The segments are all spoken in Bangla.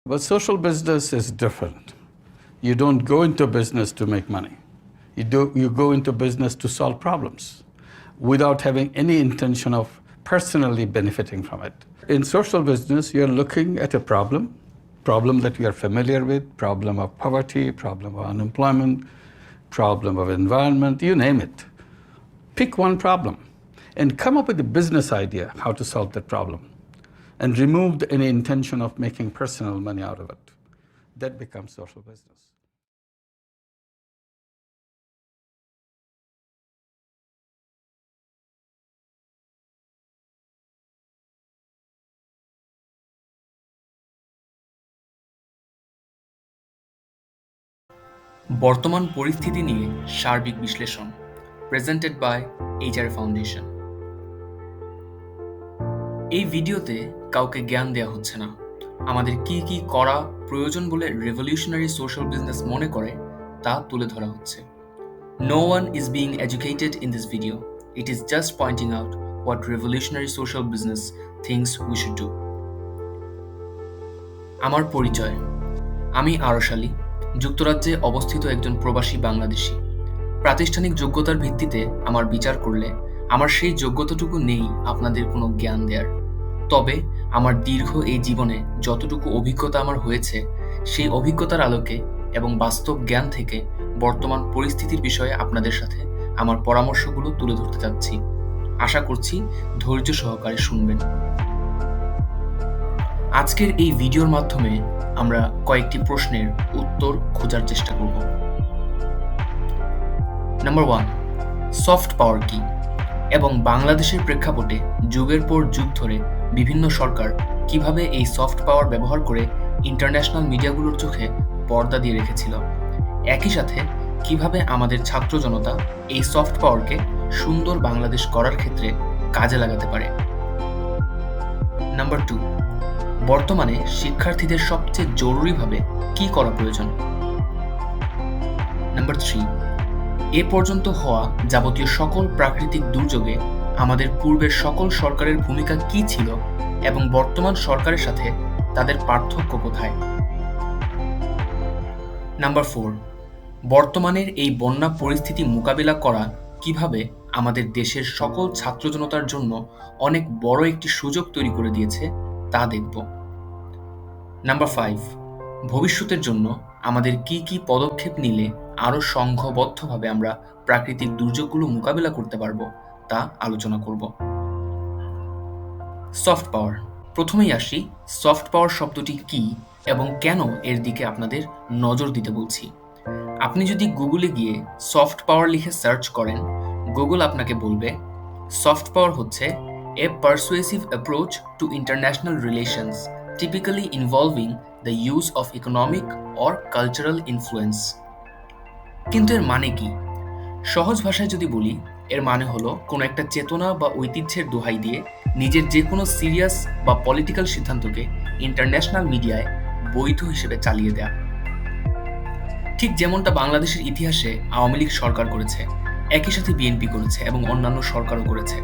But social business is different. You don't go into business to make money. You go into business to solve problems without having any intention of personally benefiting from it. In social business, you're looking at a problem that you are familiar with, problem of poverty, problem of unemployment, problem of environment, you name it. Pick one problem and come up with a business idea how to solve that problem and remove any intention of making personal money out of it. That becomes social business. বর্তমান পরিস্থিতি নিয়ে সার্বিক বিশ্লেষণ প্রেজেন্টেড বাই এইচআর ফাউন্ডেশন। এই ভিডিওতে কাউকে জ্ঞান দেওয়া হচ্ছে না। আমাদের কি কি করা প্রয়োজন বলে রেভলিউশনারি সোশ্যাল বিজনেস মনে করে তা তুলে ধরা হচ্ছে। No one is being educated in this video. It is just pointing out what revolutionary social business thinks we should do. আমার পরিচয়, আমি আরশ আলী, যুক্তরাজ্যে অবস্থিত একজন প্রবাসী বাংলাদেশী। প্রাতিষ্ঠানিক যোগ্যতার ভিত্তিতে আমার বিচার করলে আমার সেই যোগ্যতাটুকু নেই আপনাদের কোনো জ্ঞান দেওয়ার। তবে আমার দীর্ঘ এই জীবনে যতটুকু অভিজ্ঞতা আমার হয়েছে সেই অভিজ্ঞতার আলোকে এবং বাস্তব জ্ঞান থেকে বর্তমান পরিস্থিতির বিষয়ে আপনাদের সাথে আমার পরামর্শগুলো তুলে ধরতে চাচ্ছি। আশা করছি ধৈর্য সহকারে শুনবেন। আজকের এই ভিডিওর মাধ্যমে আমরা কয়েকটি প্রশ্নের উত্তর খোঁজার চেষ্টা করব। নাম্বার 1, সফট পাওয়ার কি এবং বাংলাদেশের প্রেক্ষাপটে যুগের পর যুগ ধরে বিভিন্ন সরকার কিভাবে এই সফট পাওয়ার ব্যবহার করে ইন্টারন্যাশনাল মিডিয়াগুলোর চোখে পর্দা দিয়ে রেখেছিল, একই সাথে কিভাবে আমাদের ছাত্র জনতা এই সফট পাওয়ারকে সুন্দর বাংলাদেশ করার ক্ষেত্রে কাজে লাগাতে পারে। নাম্বার 2, বর্তমানে শিক্ষার্থীদের সবচেয়ে জরুরিভাবে কি করা প্রয়োজন। নাম্বার 3, এ পর্যন্ত হওয়া যাবতীয় সকল প্রাকৃতিক দুর্যোগে আমাদের পূর্বের সকল সরকারের ভূমিকা কি ছিল এবং বর্তমান সরকারের সাথে তাদের পার্থক্য কোথায়। নাম্বার 4, বর্তমানের এই বন্যা পরিস্থিতি মোকাবিলা করা কিভাবে আমাদের দেশের সকল ছাত্র জনতার জন্য অনেক বড় একটি সুযোগ তৈরি করে দিয়েছে তা দেখব। নাম্বার 5, ভবিষ্যতের জন্য আমাদের কি কি পদক্ষেপ নিলে আরও সংঘবদ্ধভাবে আমরা প্রাকৃতিক দুর্যোগগুলো মোকাবিলা করতে পারব তা আলোচনা করব। Soft power. প্রথমেই আসি সফট পাওয়ার শব্দটি কি এবং কেন এর দিকে আপনাদের নজর দিতে বলছি। আপনি যদি গুগলে গিয়ে সফট পাওয়ার লিখে সার্চ করেন, গুগল আপনাকে বলবে সফট পাওয়ার হচ্ছে a persuasive approach to international relations typically involving the use of economic or cultural influence। কিন্তু এর মানে কি? সহজ ভাষায় যদি বলি, এর মানে হলো কোনো একটা চেতনা বা ঐতিহ্যের দোহাই দিয়ে নিজের যে কোনো সিরিয়াস বা পলিটিক্যাল সিদ্ধান্তকে ইন্টারন্যাশনাল মিডিয়ায় বৈধ হিসেবে চালিয়ে দেয়া। ঠিক যেমনটা বাংলাদেশের ইতিহাসে আওয়ামী লীগ সরকার করেছে, একই সাথে বিএনপি করেছে এবং অন্যান্য সরকারও করেছে।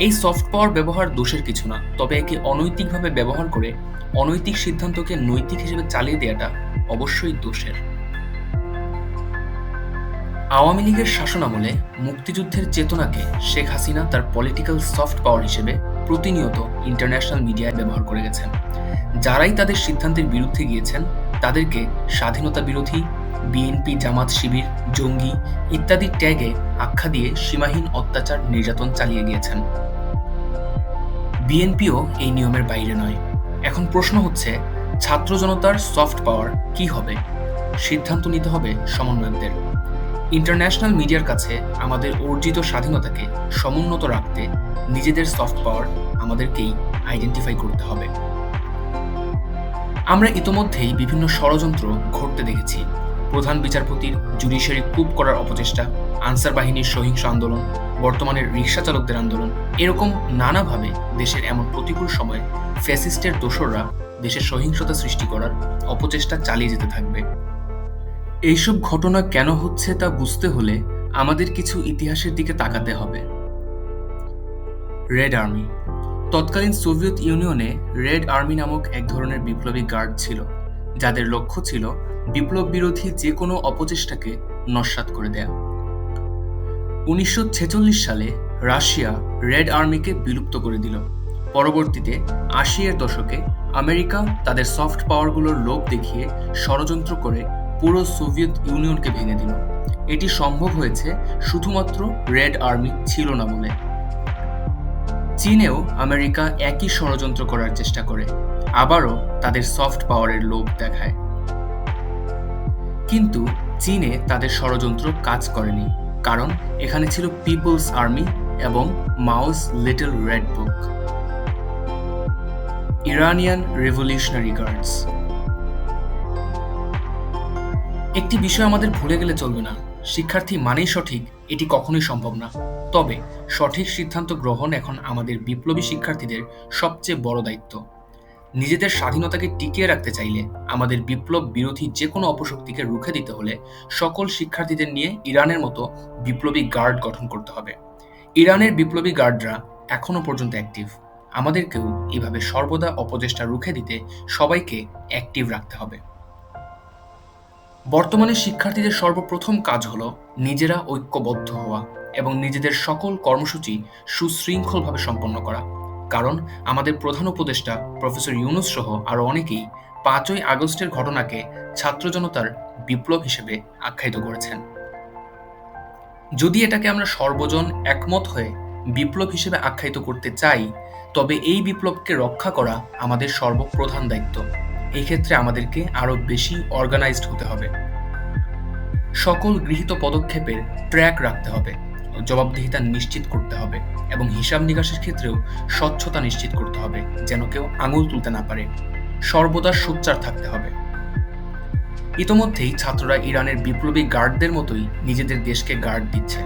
এই সফট পাওয়ার ব্যবহার দোষের কিছু না, তবে একে অনৈতিকভাবে ব্যবহার করে অনৈতিক সিদ্ধান্তকে নৈতিক হিসেবে চালিয়ে দেওয়াটা অবশ্যই দোষের। আওয়ামী লীগের শাসনামলে মুক্তিযুদ্ধের চেতনাকে শেখ হাসিনা তার পলিটিক্যাল সফট পাওয়ার হিসেবে প্রতিনিয়ত ইন্টারন্যাশনাল মিডিয়ায় ব্যবহার করে গেছেন। যারাই তাদের সিদ্ধান্তের বিরুদ্ধে গিয়েছেন তাদেরকে স্বাধীনতা বিরোধী, বিএনপি, জামাত শিবির, জঙ্গি ইত্যাদি ট্যাগে আখ্যা দিয়ে সীমাহীন অত্যাচার নির্যাতন চালিয়ে গিয়েছেন। বিএনপিও এই নিয়মের বাইরে নয়। এখন প্রশ্ন হচ্ছে, ছাত্র জনতার সফট পাওয়ার কি হবে? সিদ্ধান্ত নিতে হবে সমন্বয়কদের। ইন্টারন্যাশনাল মিডিয়ার কাছে আমাদের অর্জিত স্বাধীনতাকে সমুন্নত রাখতে নিজেদের সফট পাওয়ার আমাদেরকেই আইডেন্টিফাই করতে হবে। আমরা ইতোমধ্যেই বিভিন্ন ষড়যন্ত্র ঘটতে দেখেছি। প্রধান বিচারপতির জুডিশিয়ারি কুপ করার অপচেষ্টা, আনসার বাহিনীর সহিংস আন্দোলন, বর্তমানের রিকশা চালকদের আন্দোলন, এরকম নানাভাবে দেশের এমন প্রতিকূল সময়ে ফ্যাসিস্টের দোসররা দেশের সহিংসতা সৃষ্টি করার অপচেষ্টা চালিয়ে যেতে থাকবে। এইসব ঘটনা কেন হচ্ছে তা বুঝতে হলে আমাদের কিছু ইতিহাসের দিকে তাকাতে হবে। Red army. তৎকালীন সোভিয়েত ইউনিয়নে রেড আর্মি নামক এক ধরনের বিপ্লবী গার্ড ছিল। যাদের লক্ষ্য ছিল বিপ্লব বিরোধী যে কোনো অপচেষ্টাকে নস্যাৎ করে দেয়া। 1946 সালে রাশিয়া রেড আর্মিকে বিলুপ্ত করে দিল। পরবর্তীতে 80-এর দশকে আমেরিকা তাদের সফট পাওয়ারগুলোর লোভ দেখিয়ে ষড়যন্ত্র করে পুরো সোভিয়েত ইউনিয়নকে ভেঙে দিল। এটি সম্ভব হয়েছে শুধুমাত্র রেড আর্মি ছিল না বলে। চীনেও আমেরিকা একই ষড়যন্ত্র করার চেষ্টা করে, আবারও তাদের সফট পাওয়ারের লোভ দেখায়। কিন্তু চীনে তাদের ষড়যন্ত্র কাজ করেনি, কারণ এখানে ছিল পিপলস আর্মি এবং Mao's little red book. Iranian revolutionary guards. একটি বিষয় আমাদের ভুলে গেলে চলবে না, শিক্ষার্থী মানেই সঠিক এটি কখনোই সম্ভব না। তবে সঠিক সিদ্ধান্ত গ্রহণ এখন আমাদের বিপ্লবী শিক্ষার্থীদের সবচেয়ে বড় দায়িত্ব। নিজেদের স্বাধীনতাকে টিকিয়ে রাখতে চাইলে আমাদের বিপ্লব বিরোধী যে কোনো অপশক্তিকে রুখে দিতে হলে সকল শিক্ষার্থীদের নিয়ে ইরানের মতো বিপ্লবী গার্ড গঠন করতে হবে। ইরানের বিপ্লবী গার্ডরা এখনো পর্যন্ত অ্যাক্টিভ। আমাদেরকেও এইভাবে সর্বদা অপচেষ্টা রুখে দিতে সবাইকে অ্যাক্টিভ রাখতে হবে। বর্তমানে শিক্ষার্থীদের সর্বপ্রথম কাজ হলো নিজেরা ঐক্যবদ্ধ হওয়া এবং নিজেদের সকল কর্মসূচি সুশৃঙ্খলভাবে সম্পন্ন করা। কারণ আমাদের প্রধান উপদেষ্টা প্রফেসর ইউনূস সহ আরও অনেকেই 5ই আগস্টের ঘটনাকে ছাত্র জনতার বিপ্লব হিসেবে আখ্যায়িত করেছেন। যদি এটাকে আমরা সর্বজন একমত হয়ে বিপ্লব হিসেবে আখ্যায়িত করতে চাই, তবে এই বিপ্লবকে রক্ষা করা আমাদের সর্বপ্রধান দায়িত্ব। এই ক্ষেত্রে আমাদেরকে আরও বেশি অর্গানাইজড হতে হবে। সকল গৃহীত পদক্ষেপের ট্র্যাক রাখতে হবে, জবাবদিহিতা নিশ্চিত করতে হবে এবং হিসাব নিকাশের ক্ষেত্রেও স্বচ্ছতা নিশ্চিত করতে হবে, যেন কেউ আঙুল তুলতে না পারে। সর্বদা সোচ্চার থাকতে হবে। ইতোমধ্যেই ছাত্ররা ইরানের বিপ্লবী গার্ডদের মতোই নিজেদের দেশকে গার্ড দিচ্ছে।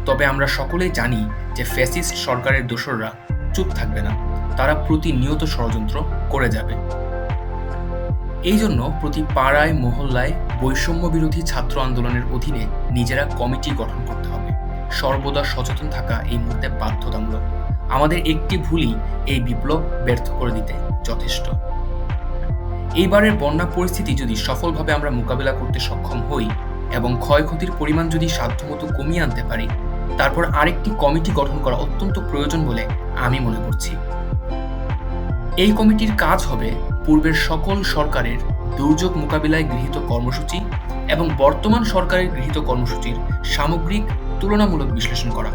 তবে আমরা সকলেই জানি যে ফ্যাসিস্ট সরকারের দোসররা চুপ থাকবে না, তারা প্রতিনিয়ত ষড়যন্ত্র করে যাবে। এই জন্য প্রতি পাড়ায় মহল্লায় বৈষম্য বিরোধী ছাত্র আন্দোলনের অধীনে নিজেরা কমিটি গঠন করতে হবে। সর্বদা সচেতন থাকা এই মুহূর্তে বাধ্যতামূলক। আমাদের একটি ভুলই এই বিপ্লব ব্যর্থ করে দিতে যথেষ্ট। এইবারের বন্যা পরিস্থিতি যদি সফলভাবে আমরা মোকাবিলা করতে সক্ষম হই এবং ক্ষয়ক্ষতির পরিমাণ যদি সাধ্যমতো কমিয়ে আনতে পারি, তারপর আরেকটি কমিটি গঠন করা অত্যন্ত প্রয়োজন বলে আমি মনে করছি। এই কমিটির কাজ হবে পূর্বের সকল সরকারের দুর্যোগ মোকাবিলায় গৃহীত কর্মসূচি এবং বর্তমান সরকারের গৃহীত কর্মসূচির সামগ্রিক তুলনামূলক বিশ্লেষণ করা।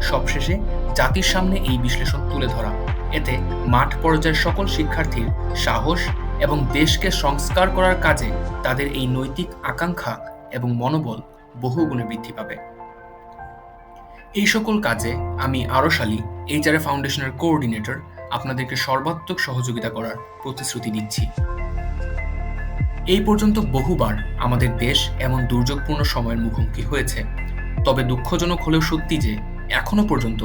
সবশেষে জাতির সামনে এই বিশ্লেষণ তুলে ধরা। এতে মাঠ পর্যায়ের সকল শিক্ষার্থীর সাহস এবং দেশকে সংস্কার করার কাজে তাদের এই নৈতিক আকাঙ্ক্ষা এবং মনোবল বহুগুণে বৃদ্ধি পাবে। এই সকল কাজে আমি আরশ আলী, এইচআরএ ফাউন্ডেশনের কোঅর্ডিনেটর, আপনাদেরকে সর্বাত্মক সহযোগিতা করার প্রতিশ্রুতি দিচ্ছি। এই পর্যন্ত বহুবার আমাদের দেশ এমন দুর্যোগপূর্ণ সময়ের মুখোমুখি হয়েছে। তবে দুঃখজনক হলেও সত্যি যে এখনো পর্যন্ত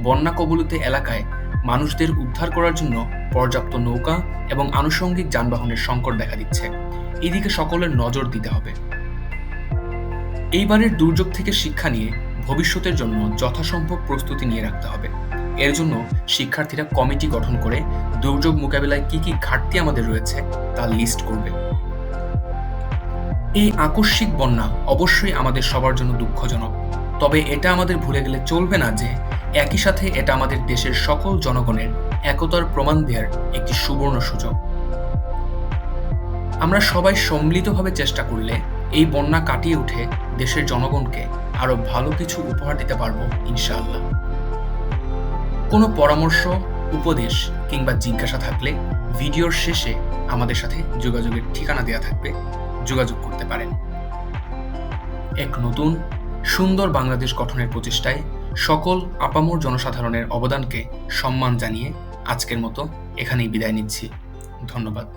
বন্যা কবলিত এলাকায় মানুষদের উদ্ধার করার জন্য পর্যাপ্ত নৌকা এবং আনুষঙ্গিক যানবাহনের সংকট দেখা দিচ্ছে। এদিকে সকলের নজর দিতে হবে। এইবারের দুর্যোগ থেকে শিক্ষা নিয়ে ভবিষ্যতের জন্য যথাসম্ভব প্রস্তুতি নিয়ে রাখতে হবে। এর জন্য শিক্ষার্থীরা কমিটি গঠন করে দুর্যোগ মোকাবিলায় কি কি ঘাটতি আমাদের রয়েছে তা লিস্ট করবে। এই আকস্মিক বন্যা অবশ্যই আমাদের সবার জন্য দুঃখজনক, তবে এটা আমাদের ভুলে গেলে চলবে না যে একই সাথে এটা আমাদের দেশের সকল জনগণের একতার প্রমাণ দেওয়ার একটি সুবর্ণ সুযোগ। আমরা সবাই সম্মিলিতভাবে চেষ্টা করলে এই বন্যা কাটিয়ে উঠে দেশের জনগণকে আরো ভালো কিছু উপহার দিতে পারবো ইনশাআল্লাহ। কোনো পরামর্শ, উপদেশ কিংবা জিজ্ঞাসা থাকলে ভিডিওর শেষে আমাদের সাথে যোগাযোগের ঠিকানা দেওয়া থাকবে, যোগাযোগ করতে পারেন। এক নতুন সুন্দর বাংলাদেশ গঠনের প্রচেষ্টায় সকল আপামর জনসাধারণের অবদানকে সম্মান জানিয়ে আজকের মতো এখানেই বিদায় নিচ্ছি। ধন্যবাদ।